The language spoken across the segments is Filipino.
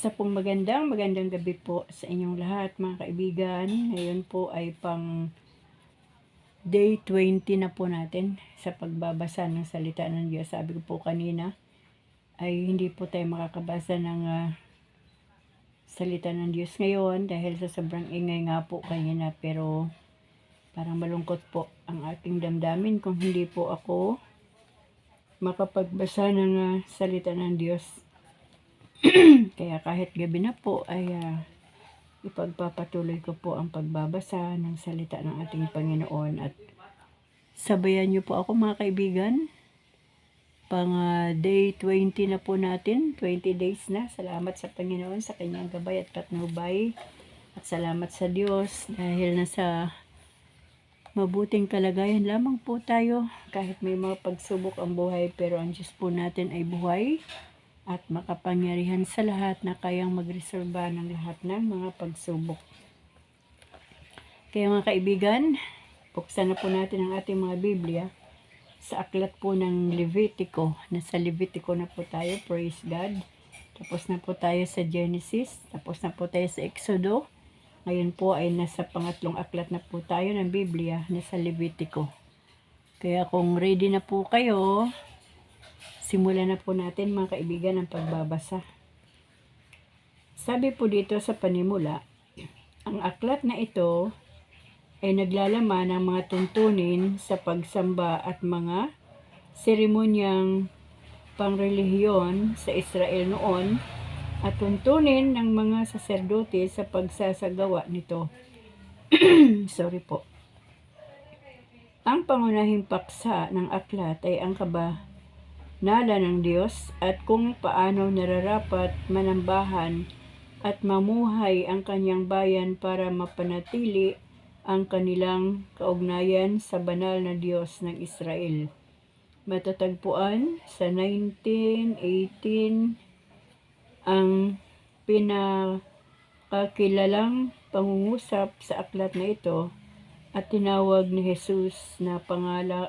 Isa pong magandang gabi po sa inyong lahat mga kaibigan. Ngayon po ay pang day 20 na po natin sa pagbabasa ng salita ng Diyos. Sabi ko po kanina ay hindi po tayo makakabasa ng salita ng Diyos ngayon dahil sa sobrang ingay nga po kanina, pero parang malungkot po ang ating damdamin kung hindi po ako makapagbasa ng salita ng Diyos. Kaya kahit gabi na po ay ipagpapatuloy ko po ang pagbabasa ng salita ng ating Panginoon at sabayan niyo po ako mga kaibigan. Pang day 20 na po natin, 20 days na. Salamat sa Panginoon sa kanyang gabay at patnubay. At salamat sa Diyos dahil nasa mabuting kalagayan lamang po tayo. Kahit may mga pagsubok ang buhay, pero ang Diyos po natin ay buhay at makapangyarihan sa lahat na kayang magresolba ng lahat ng mga pagsubok. Kaya mga kaibigan, buksan na po natin ang ating mga Biblia sa aklat po ng Levitico. Nasa Levitico na po tayo, praise God. Tapos na po tayo sa Genesis, tapos na po tayo sa Exodo. Ngayon po ay nasa pangatlong aklat na po tayo ng Biblia, nasa Levitico. Kaya kung ready na po kayo, simulan na po natin mga kaibigan ang pagbabasa. Sabi po dito sa panimula, ang aklat na ito ay naglalaman ng mga tuntunin sa pagsamba at mga seremonyang pangrelihiyon sa Israel noon at tuntunin ng mga saserdote sa pagsasagawa nito. Sorry po. Ang pangunahing paksa ng aklat ay ang kabanala ng Diyos at kung paano nararapat manambahan at mamuhay ang kanyang bayan para mapanatili ang kanilang kaugnayan sa banal na Diyos ng Israel. Matatagpuan sa 19:18 ang pinakakilalang pangungusap sa aklat na ito at tinawag ni Jesus na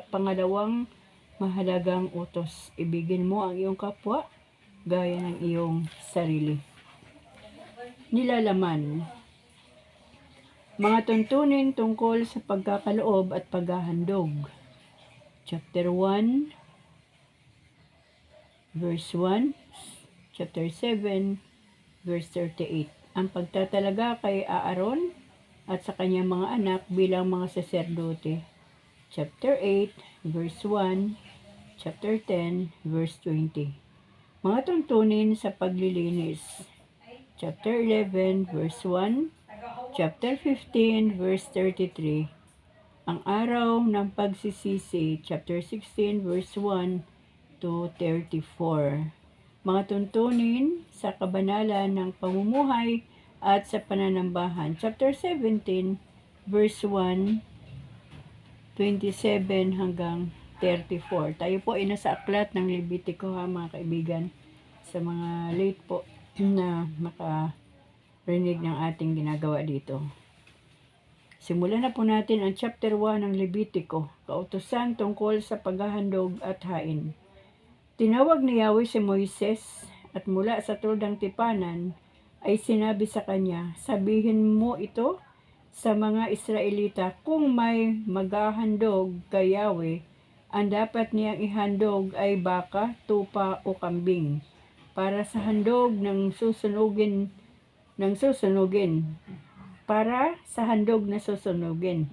pangalawang mahalagang utos. Ibigin mo ang iyong kapwa gaya ng iyong sarili. Nilalaman. Mga tuntunin tungkol sa pagkakaloob at paghahandog. Chapter 1, verse 1, chapter 7, verse 38. Ang pagtatalaga kay Aaron at sa kanyang mga anak bilang mga saserdote. Chapter 8, verse 1, chapter 10, verse 20. Mga tuntunin sa paglilinis. Chapter 11, verse 1, chapter 15, verse 33. Ang araw ng pagsisisi, chapter 16, verse 1 to 34. Mga tuntunin sa kabanalan ng pamumuhay at sa pananambahan, chapter 17, verse 1, 27 hanggang 34. Tayo po ay nasa aklat ng Levitico mga kaibigan. Sa mga late po na makarinig ng ating ginagawa dito. Simulan na po natin ang chapter 1 ng Levitico, kautusan tungkol sa paghahandog at hain. Tinawag ni Yahweh si Moises at mula sa tuldang tipanan ay sinabi sa kanya, sabihin mo ito sa mga Israelita, kung may maghahandog kay Yahweh, ang dapat niyang ihandog ay baka, tupa o kambing para sa handog ng susunugin, para sa handog na susunugin.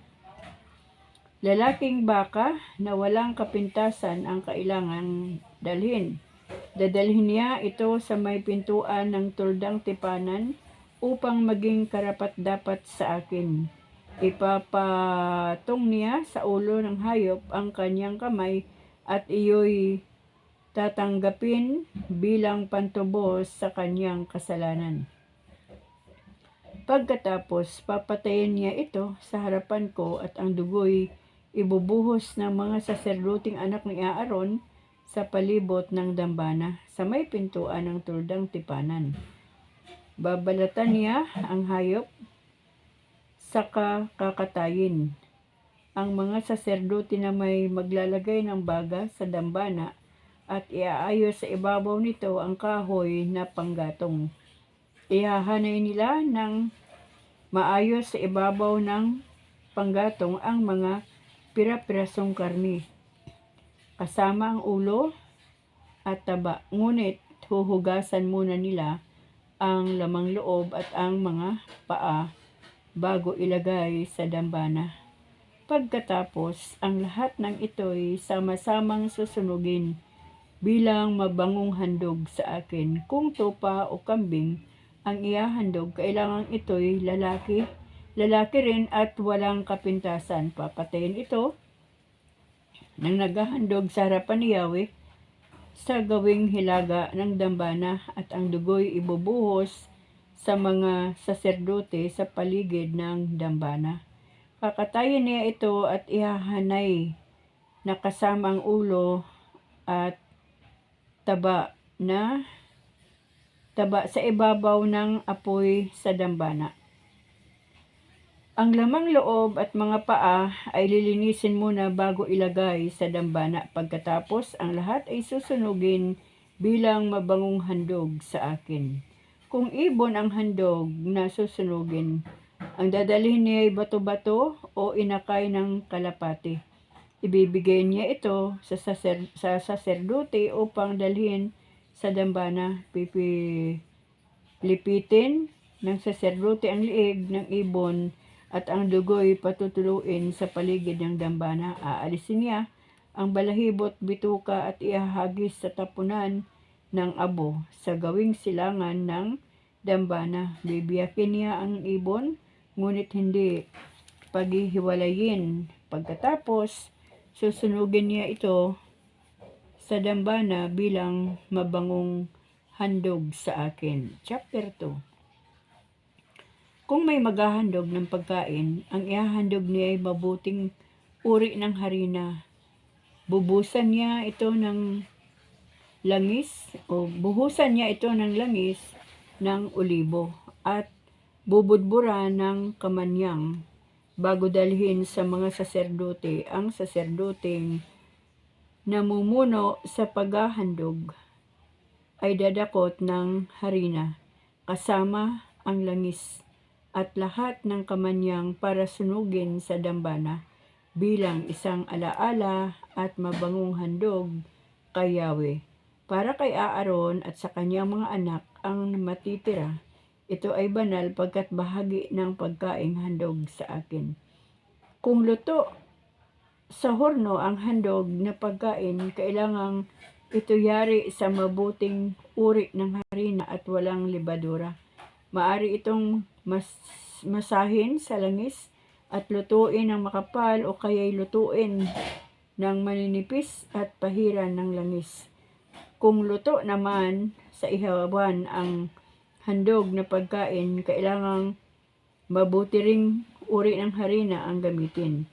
Lalaking baka na walang kapintasan ang kailangang dalhin. Dadalhin niya ito sa may pintuan ng tuldang tipanan upang maging karapat-dapat sa akin. Ipapatong niya sa ulo ng hayop ang kanyang kamay at iyo'y tatanggapin bilang pantubos sa kanyang kasalanan. Pagkatapos, papatayin niya ito sa harapan ko at ang dugo'y ibubuhos ng mga saserdoting anak ni Aaron sa palibot ng dambana sa may pintuan ng tuldang tipanan. Babalatan niya ang hayop saka kakatayin. Ang mga saserdote na may maglalagay ng baga sa dambana at iaayos sa ibabaw nito ang kahoy na panggatong. Ihahanay nila ng maayos sa ibabaw ng panggatong ang mga pira-pirasong karni, kasama ang ulo at taba. Ngunit huhugasan muna nila ang lamang loob at ang mga paa bago ilagay sa dambana. Pagkatapos, ang lahat ng ito'y sama-samang susunugin bilang mabangong handog sa akin. Kung tupa o kambing ang ihahandog, kailangan ito'y lalaki rin at walang kapintasan. Papatayin ito ng naghahandog sa harapan ni Yahweh sa gawing hilaga ng dambana, at ang dugo'y ibubuhos sa mga saserdote sa paligid ng dambana. Kakatayin niya ito at ihahanay na kasama ang ulo at taba sa ibabaw ng apoy sa dambana. Ang lamang loob at mga paa ay lilinisin muna bago ilagay sa dambana. Pagkatapos, ang lahat ay susunugin bilang mabangong handog sa akin. Kung ibon ang handog na susunugin, ang dadalhin niya ay bato-bato o inakay ng kalapati. Ibibigay niya ito sa saserdote upang dalhin sa dambana. Lipitin ng saserdote ang liig ng ibon at ang dugo'y patutuluin sa paligid ng dambana. Aalisin niya ang balahibot, bituka at ihahagis sa tapunan ng abo sa gawing silangan ng dambana. Bibiyakin niya ang ibon, ngunit hindi paghihiwalayin. Pagkatapos, susunugin niya ito sa dambana bilang mabangong handog sa akin. Chapter 2. Kung may maghahandog ng pagkain, ang ihahandog niya ay mabuting uri ng harina. Buhusan niya ito ng langis ng olibo at bubudburan ng kamanyang bago dalhin sa mga saserdote. Ang saserdoteng namumuno sa paghahandog ay dadakot ng harina kasama ang langis at lahat ng kamanyang para sunugin sa dambana bilang isang alaala at mabangong handog kay Yahweh. Para kay Aaron at sa kanyang mga anak ang matitira, ito ay banal pagkat bahagi ng pagkaing handog sa akin. Kung luto sa horno ang handog na pagkain, kailangang ito yari sa mabuting uri ng harina at walang libadura. Maari itong masahin sa langis at lutuin ng makapal o kaya'y lutuin ng maninipis at pahiran ng langis. Kung luto naman sa ihawan ang handog na pagkain, kailangang mabuti ring uri ng harina ang gamitin.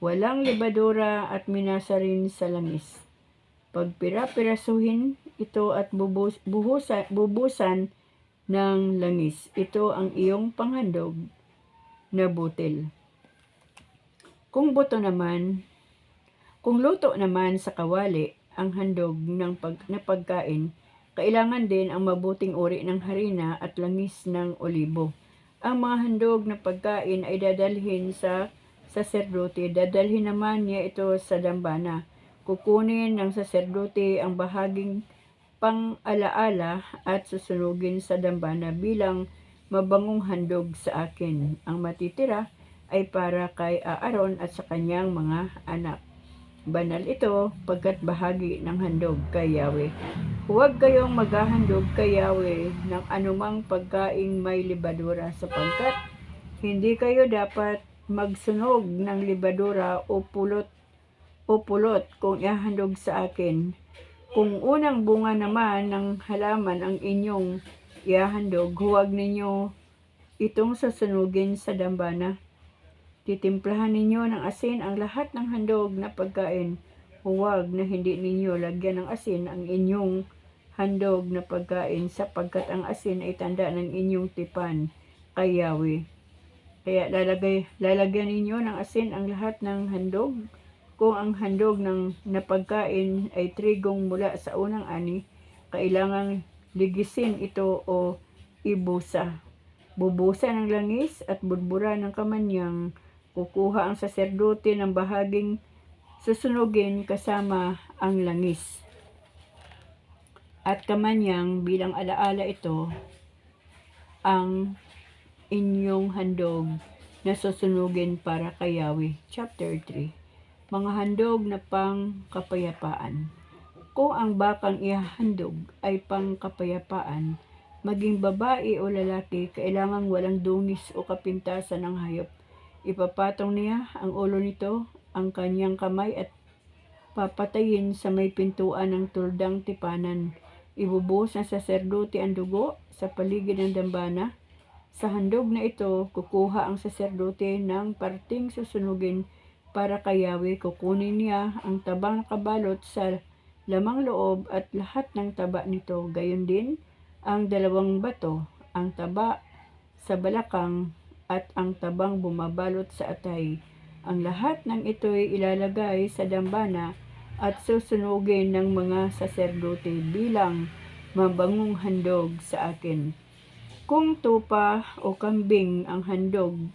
Walang libadura at minasa rin sa langis. Pagpira-pirasuhin ito at bubusan ng langis. Ito ang iyong panghandog na butil. Kung luto naman sa kawali ang handog na pagkain, kailangan din ang mabuting uri ng harina at langis ng olibo. Ang mga handog na pagkain ay dadalhin sa saserdote. Dadalhin naman niya ito sa dambana. Kukunin ng saserdote ang bahaging pang-alaala at susunugin sa dambana bilang mabangong handog sa akin. Ang matitira ay para kay Aaron at sa kanyang mga anak. Banal ito pagkat bahagi ng handog kay Yahweh. Huwag kayong maghahandog kay Yahweh ng anumang pagkaing may libadura, sapagkat hindi kayo dapat magsunog ng libadura o pulot kung ihahandog sa akin. Kung unang bunga naman ng halaman ang inyong ihahandog, huwag ninyo itong sasunugin sa dambana. Titimplahan ninyo ng asin ang lahat ng handog na pagkain. Huwag na hindi ninyo lagyan ng asin ang inyong handog na pagkain, sapagkat ang asin ay tanda ng inyong tipan kay Yahweh. Kaya lalagyan ninyo ng asin ang lahat ng handog. Kung ang handog ng napagkain ay trigong mula sa unang ani, kailangang ligisin ito o ibusa. Bubusa ng langis at budbura ng kamanyang. Kukuha ang saserdote ng bahaging susunugin kasama ang langis at kamanyang bilang alaala ito ang inyong handog na susunugin para kay Yahweh. Chapter 3. Mga handog na pang kapayapaan. Kung ang bakang ihahandog ay pang kapayapaan, maging babae o lalaki, kailangang walang dungis o kapintasan ng hayop. Ipapatong niya ang ulo nito, ang kanyang kamay at papatayin sa may pintuan ng tuldang tipanan. Ibubuhos ng saserdote ang dugo sa paligid ng dambana. Sa handog na ito, kukuha ang saserdote ng parting susunugin para kay Yahweh. Kukunin niya ang tabang nakabalot sa lamang loob at lahat ng taba nito. Gayon din ang 2 bato, ang taba sa balakang at ang tabang bumabalot sa atay. Ang lahat ng ito'y ilalagay sa dambana at susunugin ng mga saserdote bilang mabangong handog sa akin. Kung tupa o kambing ang handog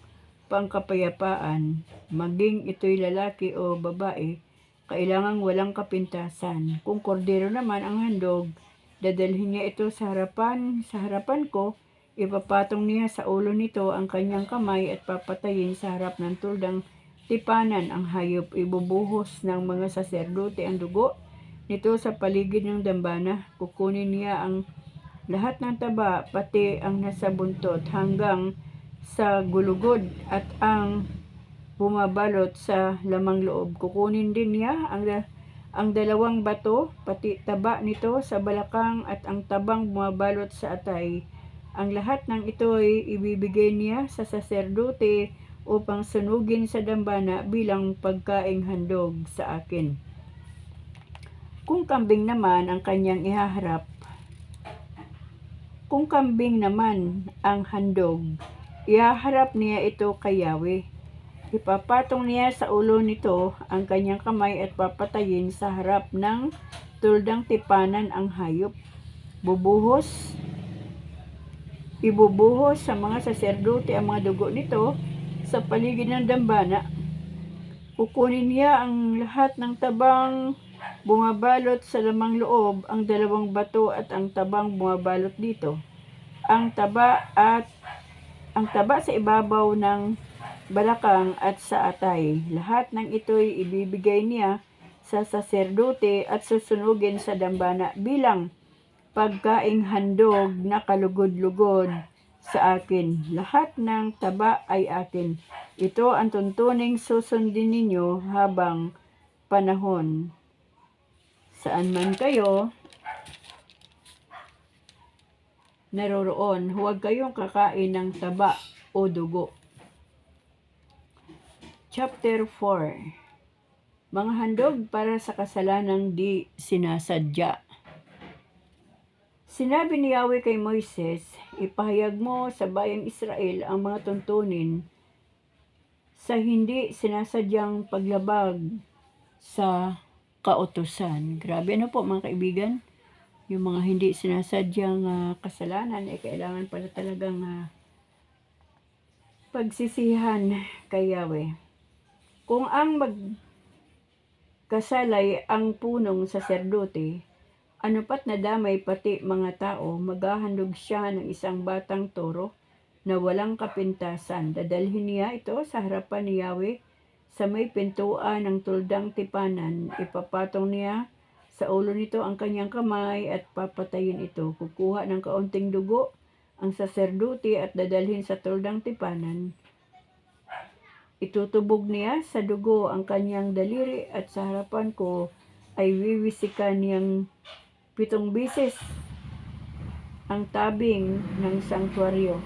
pangkapayapaan, maging ito'y lalaki o babae, kailangang walang kapintasan. Kung kordero naman ang handog, dadalhin niya ito sa harapan ko, ipapatong niya sa ulo nito ang kanyang kamay at papatayin sa harap ng tuldang tipanan ang hayop. Ibubuhos ng mga saserdote ang dugo nito sa paligid ng dambana. Kukunin niya ang lahat ng taba, pati ang nasa buntot hanggang sa gulugod at ang bumabalot sa lamang loob. Kukunin din niya ang 2 bato, pati taba nito sa balakang at ang tabang bumabalot sa atay. Ang lahat ng ito ay ibibigay niya sa saserdote upang sunugin sa dambana bilang pagkaing handog sa akin. Kung kambing naman ang kanyang ihaharap, kung kambing naman ang handog, ihaharap niya ito kay Yahweh. Ipapatong niya sa ulo nito ang kanyang kamay at papatayin sa harap ng tuldang tipanan ang hayop. Ibubuhos sa mga saserdote ang mga dugo nito sa paligid ng dambana. Kukunin niya ang lahat ng tabang bumabalot sa lamang loob, ang 2 bato at ang tabang bumabalot dito. Ang taba sa ibabaw ng balakang at sa atay. Lahat ng ito'y ibibigay niya sa saserdote at susunugin sa dambana bilang pagkaing handog na kalugod-lugod sa akin. Lahat ng taba ay akin. Ito ang tuntuning susundin ninyo habang panahon. Saan man kayo naroroon, huwag kayong kakain ng taba o dugo. Chapter 4. Mga handog para sa kasalanang di sinasadya. Sinabi ni Yahweh kay Moises, ipahayag mo sa bayang Israel ang mga tuntunin sa hindi sinasadyang paglabag sa kautusan. Grabe po mga kaibigan. Yung mga hindi sinasadyang kasalanan ay kailangan pala talagang pagsisihan kay Yahweh. Kung ang magkasalay ang punong saserdote, ano pat nadamay pati mga tao, maghahandog siya ng isang batang toro na walang kapintasan. Dadalhin niya ito sa harapan ni Yahweh sa may pintuan ng tuldang tipanan. Ipapatong niya sa ulo nito ang kanyang kamay at papatayin ito. Kukuha ng kaunting dugo ang saserdote at dadalhin sa tuldang tipanan. Itutubog niya sa dugo ang kanyang daliri at sa harapan ko ay wiwisikan niyang 7 beses ang tabing ng sanktuaryo.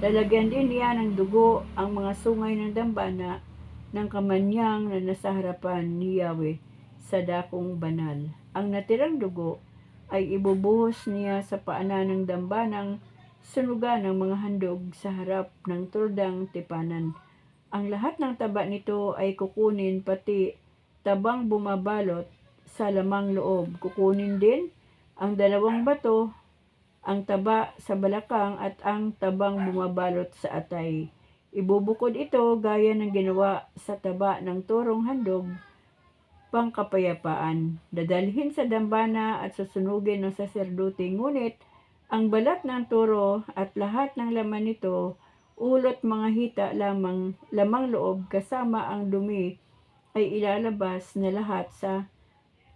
Lalagyan din niya ng dugo ang mga sungay ng dambana ng kamanyang na nasa harapan ni Yahweh sa dakong banal. Ang natirang dugo ay ibubuhos niya sa paanan ng dambanang sunugan ng mga handog sa harap ng tuldang tipanan. Ang lahat ng taba nito ay kukunin, pati tabang bumabalot sa lamang loob. Kukunin din ang 2 bato, ang taba sa balakang at ang tabang bumabalot sa atay. Ibubukod ito gaya ng ginawa sa taba ng turong handog pangkapayapaan. Dadalhin sa dambana at susunugin ng saserdote, ngunit ang balat ng turo at lahat ng laman nito, ulot mga hita lamang loob kasama ang dumi, ay ilalabas na lahat sa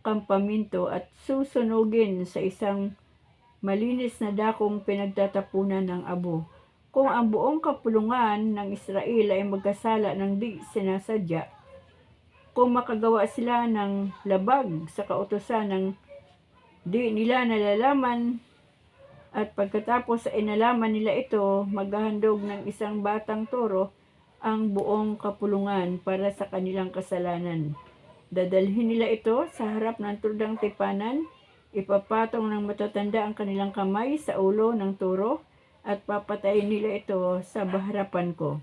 kampamento at susunugin sa isang malinis na dakong pinagtatapunan ng abo. Kung ang buong kapulungan ng Israel ay magkasala ng di sinasadya, kung makagawa sila ng labag sa kautusan ng di nila nalalaman, at pagkatapos sa inalaman nila ito, maghahandog ng isang batang toro ang buong kapulungan para sa kanilang kasalanan. Dadalhin nila ito sa harap ng turdang tipanan, ipapatong ng matatanda ang kanilang kamay sa ulo ng turo, at papatayin nila ito sa harapan ko.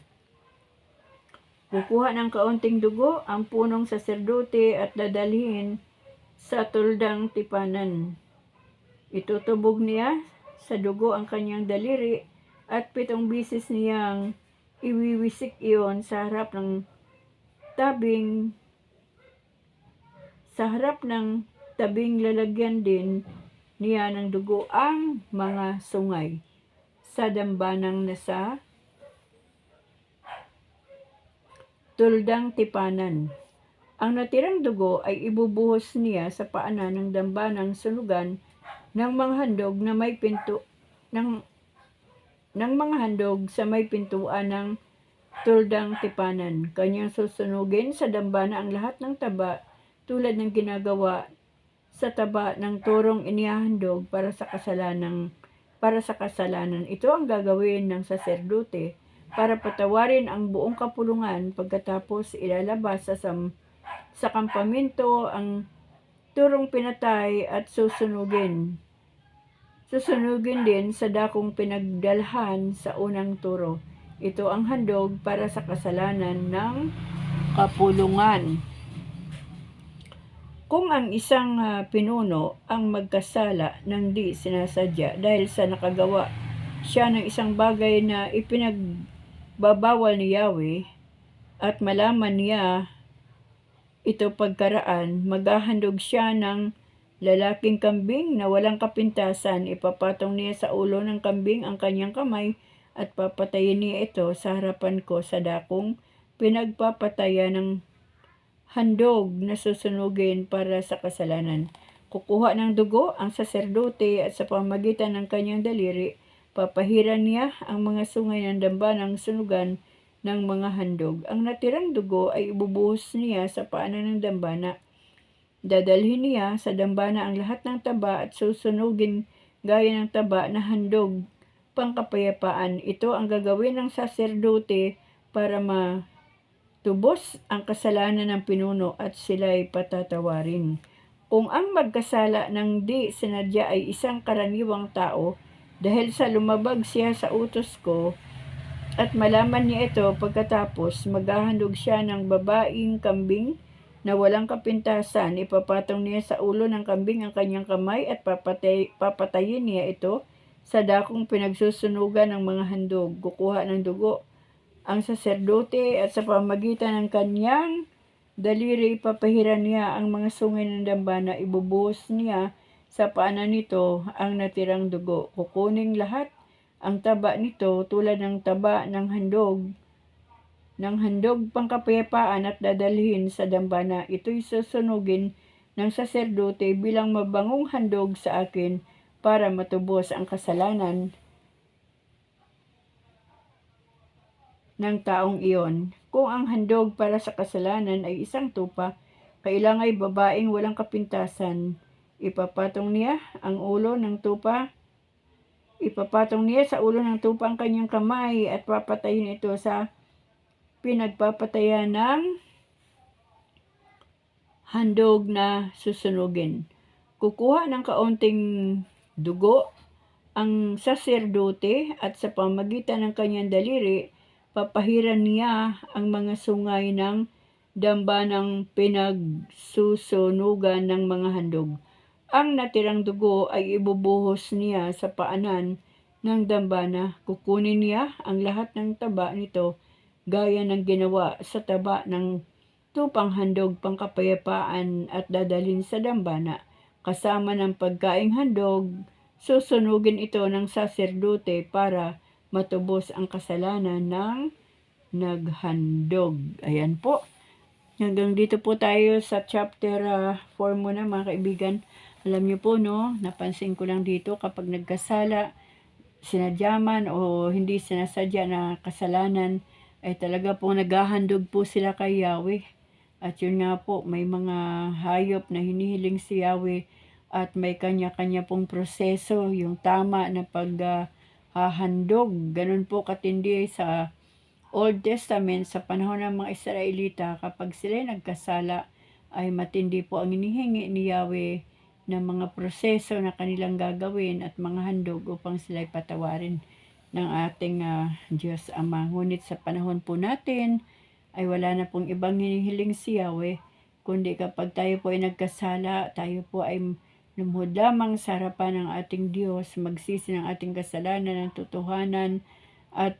Kukuha ng kaunting dugo ang punong saserdote at dadalhin sa tuldang tipanan. Itutubog niya sa dugo ang kanyang daliri at 7 bisis niyang iwiwisik iyon sa harap ng tabing lalagyan din niya ng dugo ang mga sungay sa dambanang nasa tuldang tipanan. Ang natirang dugo ay ibubuhos niya sa paanan ng dambanang sunugan ng mga handog na may mga handog sa may pintuan ng tuldang tipanan. Kanyang susunugin sa dambana ang lahat ng taba tulad ng ginagawa sa taba ng turong inihahandog para sa kasalanan. Ito ang gagawin ng saserdote para patawarin ang buong kapulungan. Pagkatapos ilalabas sa kampamento ang turong pinatay at susunugin din sa dakong pinagdalhan sa unang turo. Ito ang handog para sa kasalanan ng kapulungan. Kung ang isang pinuno ang magkasala ng di sinasadya dahil sa nakagawa siya ng isang bagay na ipinagbabawal ni Yahweh, at malaman niya ito pagkaraan, maghahandog siya ng lalaking kambing na walang kapintasan. Ipapatong niya sa ulo ng kambing ang kanyang kamay at papatayin niya ito sa harapan ko sa dakong pinagpapatayan ng handog na susunugin para sa kasalanan. Kukuha ng dugo ang saserdote at sa pamagitan ng kanyang daliri, papahiran niya ang mga sungay ng dambanang sunugan ng mga handog. Ang natirang dugo ay ibubuhos niya sa paanan ng dambana. Dadalhin niya sa dambana ang lahat ng taba at susunugin gaya ng taba na handog pangkapayapaan. Ito ang gagawin ng saserdote para matubos ang kasalanan ng pinuno at sila'y patatawarin. Kung ang magkasala ng di sinadya ay isang karaniwang tao, dahil sa lumabag siya sa utos ko, at malaman niya ito pagkatapos, maghahandog siya ng babaeng kambing na walang kapintasan. Ipapatong niya sa ulo ng kambing ang kanyang kamay at papatayin niya ito sa dakong pinagsusunugan ng mga handog. Kukuha ng dugo ang saserdote at sa pamagitan ng kanyang daliri, papahiran niya ang mga sungay ng dambana. Ibubuhos niya sa paanan nito ang natirang dugo. Kukuning lahat ang taba nito tulad ng taba ng handog pangkapayapaan at dadalhin sa dambana. Ito'y susunugin ng saserdote bilang mabangong handog sa akin para matubos ang kasalanan ng taong iyon. Kung ang handog para sa kasalanan ay isang tupa, kailangan ay babaeng walang kapintasan. Ipapatong niya sa ulo ng tupa ang kanyang kamay at papatayin ito sa pinagpapatayan ng handog na susunugin. Kukuha ng kaunting dugo ang saserdote at sa pamagitan ng kanyang daliri, papahiran niya ang mga sungay ng dambanang pinagsusunugan ng mga handog. Ang natirang dugo ay ibubuhos niya sa paanan ng dambana. Kukunin niya ang lahat ng taba nito gaya ng ginawa sa taba ng tupang handog pangkapayapaan at dadalhin sa dambana. Kasama ng pagkaing handog, susunugin ito ng saserdote para matubos ang kasalanan ng naghandog. Ayan po. Hanggang dito po tayo sa chapter 4 muna mga kaibigan. Alam niyo po no, napansin ko lang dito kapag nagkasala, sinadyaman o hindi sinasadya na kasalanan, ay talaga pong naghahandog po sila kay Yahweh. At yun nga po, may mga hayop na hinihiling si Yahweh at may kanya-kanya pong proseso, yung tama na paghahandog. Ganun po katindi sa Old Testament, sa panahon ng mga Israelita, kapag sila nagkasala, ay matindi po ang inihingi ni Yahweh ng mga proseso na kanilang gagawin at mga handog upang sila patawarin ng ating Diyos Ama. Ngunit sa panahon po natin, ay wala na pong ibang hinihiling si Yahweh, kundi kapag tayo po ay nagkasala, tayo po ay lumuhod lamang sa harapan ng ating Diyos, magsisi ng ating kasalanan ng totohanan, at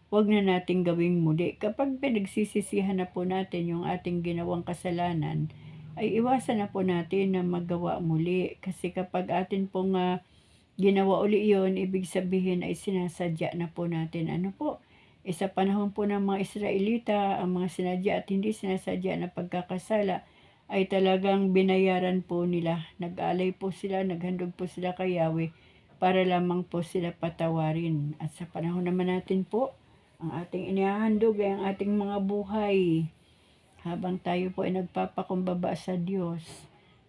wag na nating gawing muli. Kapag pinagsisisihan na po natin yung ating ginawang kasalanan, ay iwasan na po natin na magawa muli. Kasi kapag atin pong ginawa uli yun, ibig sabihin ay sinasadya na po natin. Ano po? Sa panahon po ng mga Israelita, ang mga sinadya at hindi sinasadya na pagkakasala ay talagang binayaran po nila. Nag-alay po sila, naghandog po sila kay Yahweh para lamang po sila patawarin. At sa panahon naman natin po, ang ating inihahandog ay ang ating mga buhay habang tayo po ay nagpapakumbaba sa Diyos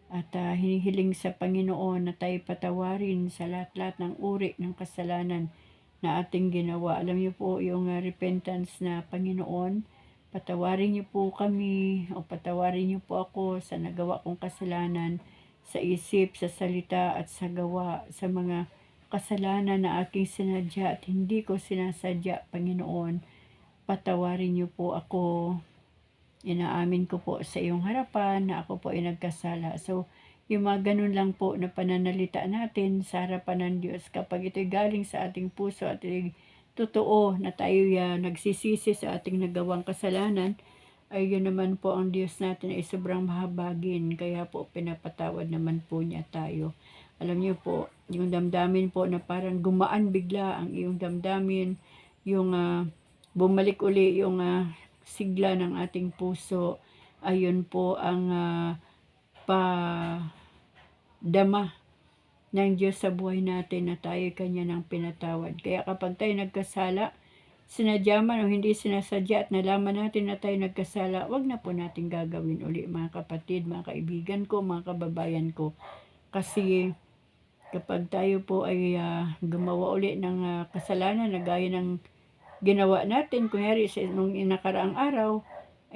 at hinihiling sa Panginoon na tayo patawarin sa lahat-lahat ng uri ng kasalanan na ating ginawa. Alam niyo po yung repentance na Panginoon, patawarin niyo po kami o patawarin niyo po ako sa nagawa kong kasalanan sa isip, sa salita at sa gawa, sa mga kasalanan na aking sinadya at hindi ko sinasadya, Panginoon. Patawarin niyo po ako. Inaamin ko po sa iyong harapan na ako po ay nagkasala. So, yung mga ganun lang po na pananalita natin sa harapan ng Diyos kapag ito'y galing sa ating puso at ito'y totoo na tayo nagsisisi sa ating nagawang kasalanan, ay yun naman po ang Diyos natin ay sobrang mahabagin. Kaya po pinapatawad naman po niya tayo. Alam niyo po, yung damdamin po na parang gumaan bigla ang iyong damdamin, yung bumalik uli yung sigla ng ating puso, ayun po ang padama ng Diyos sa buhay natin na tayo kanya ng pinatawad. Kaya kapag tayo nagkasala, sinadya man o hindi sinasadya at nalaman natin na tayo nagkasala, wag na po natin gagawin uli mga kapatid, mga kaibigan ko, mga kababayan ko. Kasi kapag tayo po ay gumawa uli ng kasalanan na gaya ng ginawa natin, kunyari nung nakaraang araw,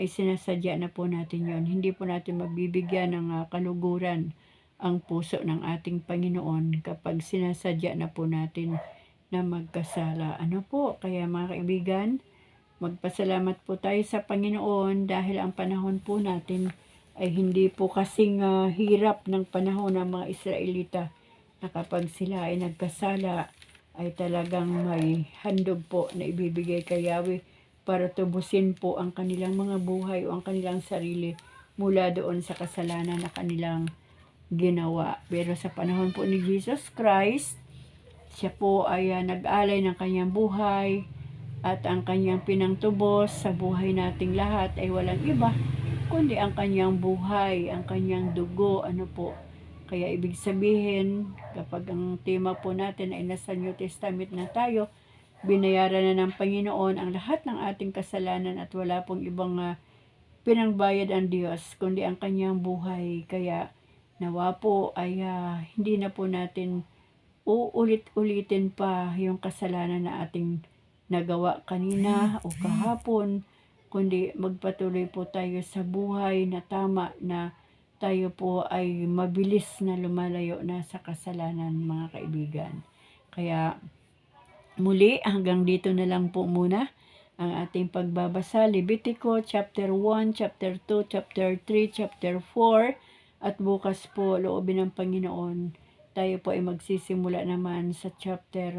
ay sinasadya na po natin yon. Hindi po natin mabibigyan ng kaluguran ang puso ng ating Panginoon kapag sinasadya na po natin na magkasala. Ano po? Kaya mga kaibigan, magpasalamat po tayo sa Panginoon dahil ang panahon po natin ay hindi po kasing hirap ng panahon ng mga Israelita na kapag sila ay nagkasala ay talagang may handog po na ibibigay kay Yahweh para tubusin po ang kanilang mga buhay o ang kanilang sarili mula doon sa kasalanan na kanilang ginawa. Pero sa panahon po ni Jesus Christ, siya po ay nag-alay ng kanyang buhay at ang kanyang pinangtubos sa buhay nating lahat ay walang iba kundi ang kanyang buhay, ang kanyang dugo, ano po. Kaya ibig sabihin, kapag ang tema po natin ay nasa New Testament na tayo, binayaran na ng Panginoon ang lahat ng ating kasalanan at wala pong ibang pinangbayad ang Diyos, kundi ang kanyang buhay. Kaya nawa po ay hindi na po natin uulit-ulitin pa yung kasalanan na ating nagawa kanina o kahapon, kundi magpatuloy po tayo sa buhay na tama na tayo po ay mabilis na lumalayo na sa kasalanan mga kaibigan. Kaya muli hanggang dito na lang po muna ang ating pagbabasa. Levitico chapter 1, chapter 2, chapter 3, chapter 4 At bukas po, loobin ng Panginoon, tayo po ay magsisimula naman sa chapter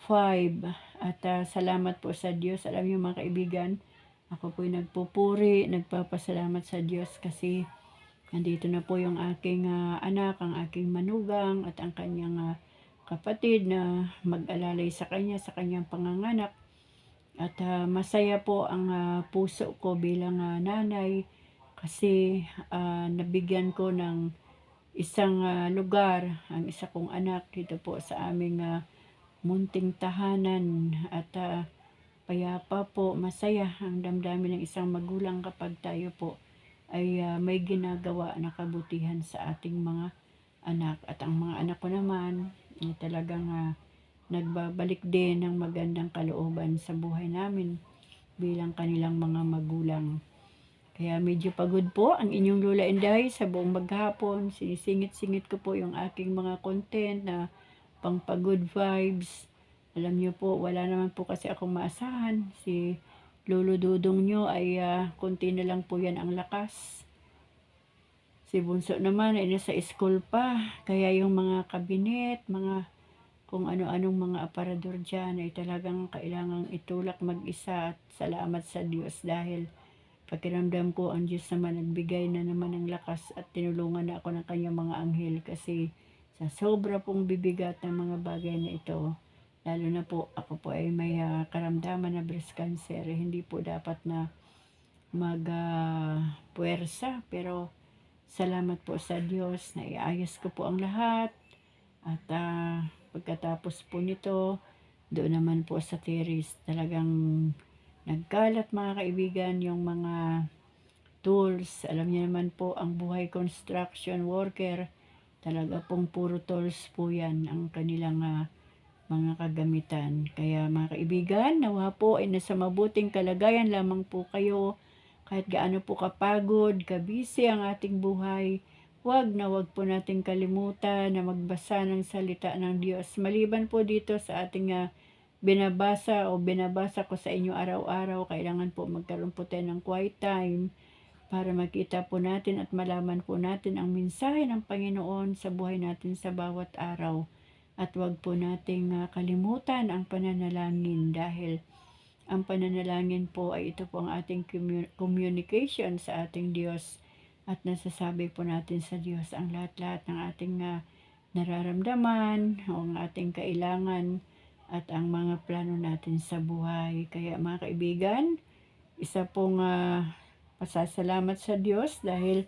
5. At salamat po sa Diyos. Alam niyo mga kaibigan, ako po ay nagpupuri, nagpapasalamat sa Diyos kasi nandito na po yung aking anak, ang aking manugang at ang kanyang kapatid na mag-alalay sa kanya, sa kanyang panganganak. At masaya po ang puso ko bilang nanay kasi nabigyan ko ng isang lugar ang isa kong anak dito po sa aming munting tahanan. At payapa po, masaya ang damdamin ng isang magulang kapag tayo po ay may ginagawa na kabutihan sa ating mga anak. At ang mga anak ko naman ay talagang nagbabalik din ng magandang kalooban sa buhay namin bilang kanilang mga magulang. Kaya medyo pagod po ang inyong Lola Inday sa buong maghapon. Sinisingit-singit ko po yung aking mga content na pang good vibes. Alam niyo po, wala naman po kasi akong maasahan. Si Lolo Dudong nyo ay konti na lang po yan ang lakas. Si Bunso naman ay nasa school pa. Kaya yung mga kabinet, mga kung ano-anong mga aparador dyan ay talagang kailangang itulak mag-isa. At salamat sa Diyos dahil pakiramdam ko ang Diyos naman nagbigay na naman ng lakas at tinulungan na ako ng kanyang mga anghel kasi sa sobra pong bibigat ng mga bagay na ito, lalo na po ako po ay may karamdaman na breast cancer, hindi po dapat na puwersa, pero salamat po sa Diyos na iayos ko po ang lahat. At pagkatapos po nito, doon naman po sa terrace talagang nagkalat mga kaibigan yung mga tools. Alam niyo naman po ang buhay construction worker, talaga pong puro tools po yan ang kanilang mga kagamitan. Kaya mga kaibigan, nawa po ay nasa mabuting kalagayan lamang po kayo. Kahit gaano po kapagod, kabisi ang ating buhay, wag po natin kalimutan na magbasa ng salita ng Diyos. Maliban po dito sa ating binabasa ko sa inyo araw-araw, kailangan po magkaroon po tayo ng quiet time para makita po natin at malaman po natin ang mensahe ng Panginoon sa buhay natin sa bawat araw. At wag po nating kalimutan ang pananalangin dahil ang pananalangin po ay ito po ang ating communication sa ating Diyos. At nasasabi po natin sa Diyos ang lahat-lahat ng ating nararamdaman o ang ating kailangan at ang mga plano natin sa buhay. Kaya mga kaibigan, isa pong pasasalamat sa Diyos dahil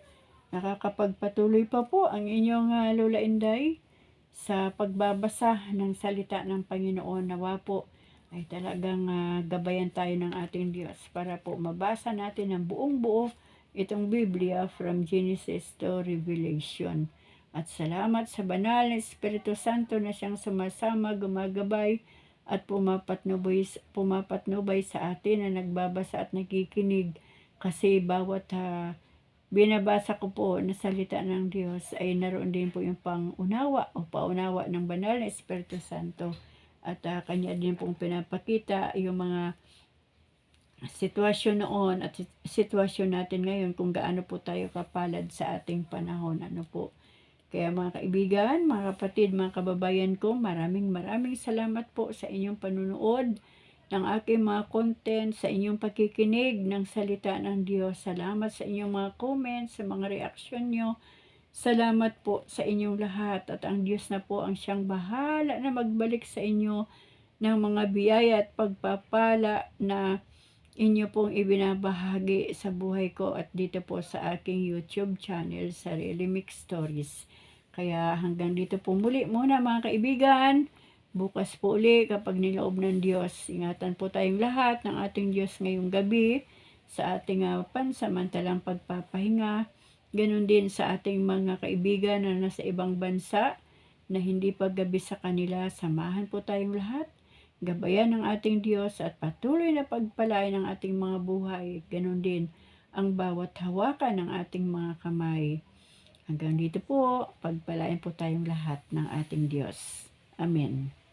nakakapagpatuloy pa po ang inyong Lola Inday sa pagbabasa ng salita ng Panginoon. Nawa po ay talagang gabayan tayo ng ating Diyos para po mabasa natin ang buong buo itong Biblia from Genesis to Revelation. At salamat sa banal na Espiritu Santo na siyang sumasama, gumagabay at pumapatnubay sa atin na nagbabasa at nakikinig kasi bawat binabasa ko po na salita ng Diyos ay naroon din po yung pangunawa o paunawa ng banal na Espiritu Santo. At kanya din pong pinapakita yung mga sitwasyon noon at sitwasyon natin ngayon kung gaano po tayo kapalad sa ating panahon. Ano po. Kaya mga kaibigan, mga kapatid, mga kababayan ko, maraming salamat po sa inyong panunood ng aking mga content, sa inyong pakikinig ng salita ng Diyos. Salamat sa inyong mga comments, sa mga reaksyon nyo. Salamat po sa inyong lahat at ang Diyos na po ang siyang bahala na magbalik sa inyo ng mga biyaya at pagpapala na inyo pong ibinabahagi sa buhay ko at dito po sa aking YouTube channel, Sarili Mix Stories. Kaya hanggang dito po muli muna mga kaibigan. Bukas po uli kapag niloob ng Diyos. Ingatan po tayong lahat ng ating Diyos ngayong gabi sa ating pansamantalang pagpapahinga. Ganon din sa ating mga kaibigan na nasa ibang bansa na hindi paggabi sa kanila. Samahan po tayong lahat. Gabayan ng ating Diyos at patuloy na pagpalain ng ating mga buhay. Ganon din ang bawat hawakan ng ating mga kamay. Hanggang dito po, pagpalain po tayong lahat ng ating Diyos. Amen.